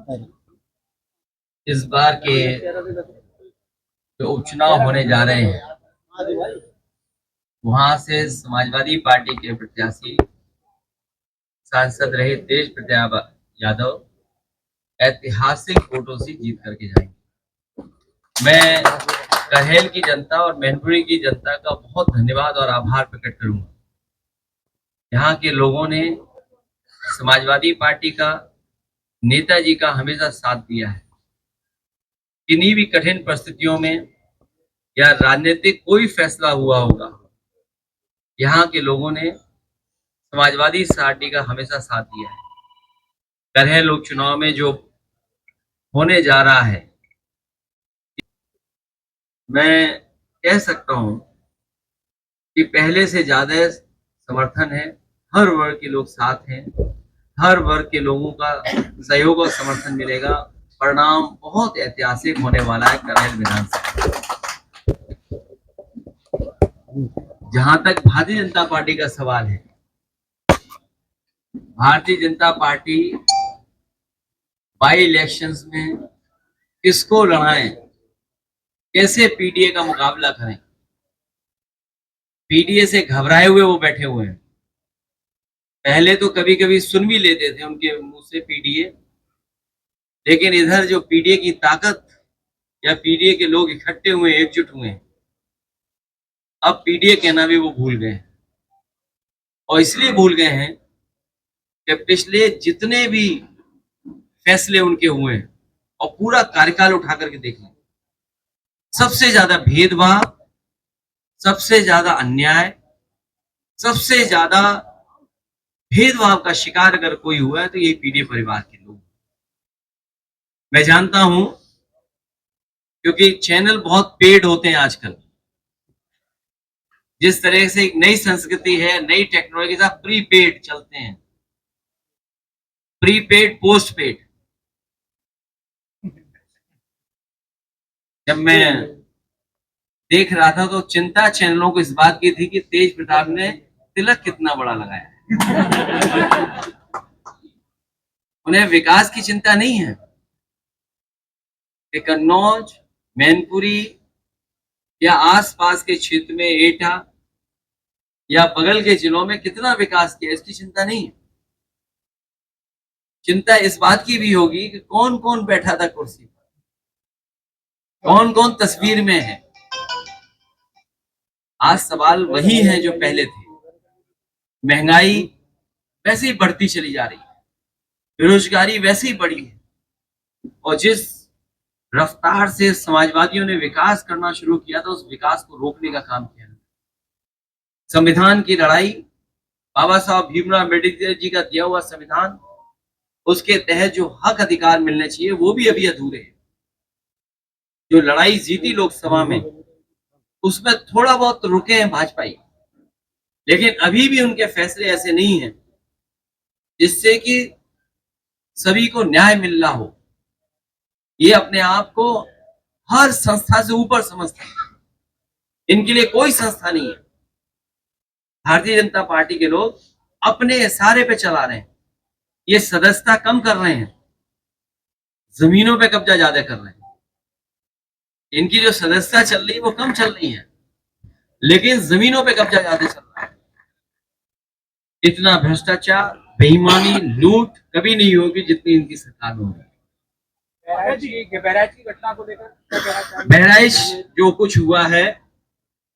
इस बार के जो उपचुनाव होने जा रहे हैं, वहां से समाजवादी पार्टी के प्रत्याशी सांसद रहे तेज प्रताप यादव ऐतिहासिक वोटों से जीत करके जाएंगे। मैं करहेल की जनता और मैनपुरी की जनता का बहुत धन्यवाद और आभार प्रकट करूंगा। यहाँ के लोगों ने समाजवादी पार्टी का, नेताजी का हमेशा साथ दिया है। किन्हीं भी कठिन परिस्थितियों में या राजनीतिक कोई फैसला हुआ होगा, यहाँ के लोगों ने समाजवादी पार्टी का हमेशा साथ दिया है। करहेल उपचुनाव में जो होने जा रहा है, मैं कह सकता हूं कि पहले से ज्यादा समर्थन है। हर वर्ग के लोग साथ हैं, हर वर्ग के लोगों का सहयोग और समर्थन मिलेगा। परिणाम बहुत ऐतिहासिक होने वाला है करहेल विधानसभा। जहां तक भारतीय जनता पार्टी का सवाल है, Bharatiya Janata party by elections में किसको लड़ाएं, कैसे पीडीए का मुकाबला करें। पीडीए से घबराए हुए वो बैठे हुए हैं। पहले तो कभी कभी सुन भी लेते थे उनके मुंह से पीडीए, लेकिन इधर जो पीडीए की ताकत या पीडीए के लोग इकट्ठे हुए, एकजुट हुए, अब पीडीए कहना भी वो भूल गए। और इसलिए भूल गए हैं कि पिछले जितने भी फैसले उनके हुए हैं और पूरा कार्यकाल उठा करके देख लें, सबसे ज्यादा भेदभाव, सबसे ज्यादा अन्याय, सबसे ज्यादा भेदभाव का शिकार अगर कोई हुआ है तो ये पीडीए परिवार के लोग। मैं जानता हूं, क्योंकि चैनल बहुत पेड होते हैं आजकल। जिस तरह से एक नई संस्कृति है, नई टेक्नोलॉजी के साथ प्रीपेड चलते हैं, प्रीपेड पोस्ट पेड। जब मैं देख रहा था तो चिंता चैनलों को इस बात की थी कि तेज प्रताप ने तिलक कितना बड़ा लगाया है। उन्हें विकास की चिंता नहीं है कि कन्नौज, मैनपुरी या आसपास के क्षेत्र में एटा या बगल के जिलों में कितना विकास किया, इसकी चिंता नहीं है। चिंता इस बात की भी होगी कि कौन कौन बैठा था कुर्सी पर, कौन कौन तस्वीर में है। आज सवाल वही है जो पहले थे। महंगाई वैसे ही बढ़ती चली जा रही है, बेरोजगारी वैसे ही बढ़ी है, और जिस रफ्तार से समाजवादियों ने विकास करना शुरू किया था, उस विकास को रोकने का काम किया। संविधान की लड़ाई, बाबा साहब भीमराव अम्बेडकर जी का दिया हुआ संविधान, उसके तहत जो हक अधिकार मिलने चाहिए वो भी अभी अधूरे हैं। जो लड़ाई जीती लोकसभा में, उसमें थोड़ा बहुत रुके हैं भाजपाई, लेकिन अभी भी उनके फैसले ऐसे नहीं हैं जिससे कि सभी को न्याय मिल रहा हो। ये अपने आप को हर संस्था से ऊपर समझते हैं, इनके लिए कोई संस्था नहीं है। भारतीय जनता पार्टी के लोग अपने इशारे पे चला रहे हैं। ये सदस्यता कम कर रहे हैं, जमीनों पे कब्जा ज्यादा कर रहे हैं। इनकी जो सदस्यता चल रही है वो कम चल रही है, लेकिन जमीनों पे कब्जा ज्यादा चल रहा है। इतना भ्रष्टाचार, बेईमानी, लूट कभी नहीं होगी जितनी इनकी सरकार में होगी। बहराइच की घटना को लेकर, बहराइच जो कुछ हुआ है,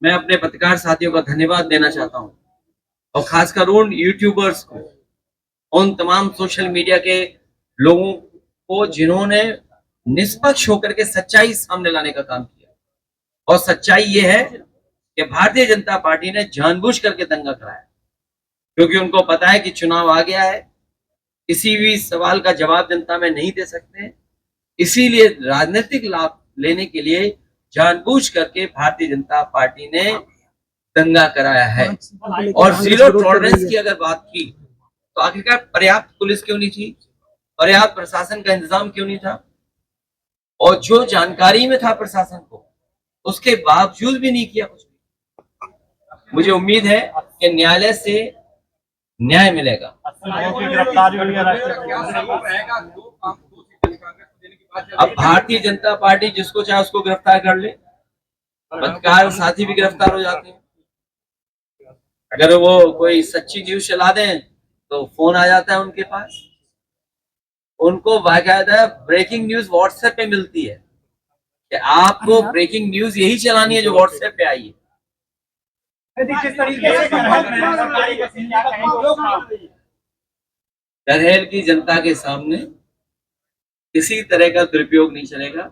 मैं अपने पत्रकार साथियों का धन्यवाद देना चाहता हूं, और खासकर उन यूट्यूबर्स को, उन तमाम सोशल मीडिया के लोगों को जिन्होंने निष्पक्ष होकर के सच्चाई सामने लाने का काम किया। और सच्चाई ये है कि भारतीय जनता पार्टी ने जानबूझ करके दंगा कराया, क्योंकि उनको पता है कि चुनाव आ गया है, किसी भी सवाल का जवाब जनता में नहीं दे सकते। इसीलिए राजनीतिक लाभ लेने के लिए जानबूझ करके भारतीय जनता पार्टी ने दंगा कराया है। और जीरो टॉलरेंस की अगर बात की तो आखिरकार पर्याप्त पुलिस क्यों नहीं थी, पर्याप्त प्रशासन का इंतजाम क्यों नहीं था, और जो जानकारी में था प्रशासन को, उसके बावजूद भी नहीं किया कुछ। मुझे उम्मीद है कि न्यायालय से न्याय मिलेगा। अब भारतीय जनता पार्टी जिसको चाहे उसको गिरफ्तार कर ले, पत्रकार साथी भी गिरफ्तार हो जाते हैं। अगर वो कोई सच्ची न्यूज चला दें तो फोन आ जाता है उनके पास। उनको बाकायदा ब्रेकिंग न्यूज व्हाट्सएप पे मिलती है कि आपको ब्रेकिंग न्यूज यही चलानी है जो व्हाट्सएप पे आई है। दरअसल की जनता के सामने किसी तरह का दुरुपयोग नहीं चलेगा।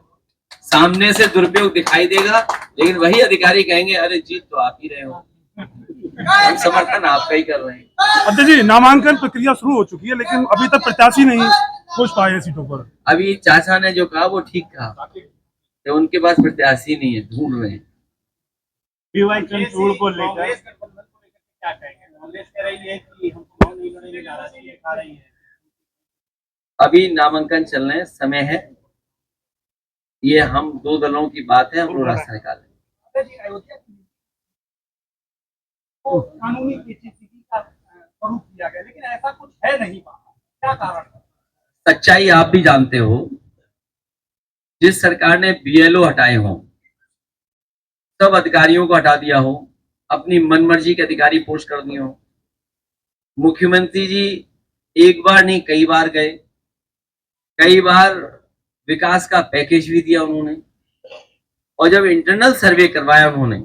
सामने से दुरुपयोग दिखाई देगा, लेकिन वही अधिकारी कहेंगे अरे जीत तो आप ही रहे हो, हम समर्थन आपका ही कर रहे हैं। अध्यक्ष जी, नामांकन प्रक्रिया शुरू हो चुकी है, लेकिन अभी तक प्रत्याशी नहीं पहुंच पाए सीटों पर। अभी चाचा ने जो कहा वो ठीक कहा कि उनके पास प्रत्याशी नहीं है, ढूंढ रहे हैं। को लेकर क्या कहेंगे? कांग्रेस कह रही है कि हम चुनाव नहीं लड़ेंगे, नाराजगी दिखा रही है। अभी नामांकन चलने है, समय है, ये हम दो दलों की बात है, हम लोग रास्ता निकालें। तो कानूनी पेचीदगी का स्वरूप किया गया, लेकिन ऐसा कुछ है नहीं, क्या कारण है? सच्चाई आप भी जानते हो, जिस सरकार ने बीएलओ हटाए हों, सब अधिकारियों को हटा दिया हो, अपनी मनमर्जी के अधिकारी पोस्ट कर दिए हो, मुख्यमंत्री जी एक बार नहीं कई बार गए, कई बार विकास का पैकेज भी दिया उन्होंने, और जब इंटरनल सर्वे करवाया उन्होंने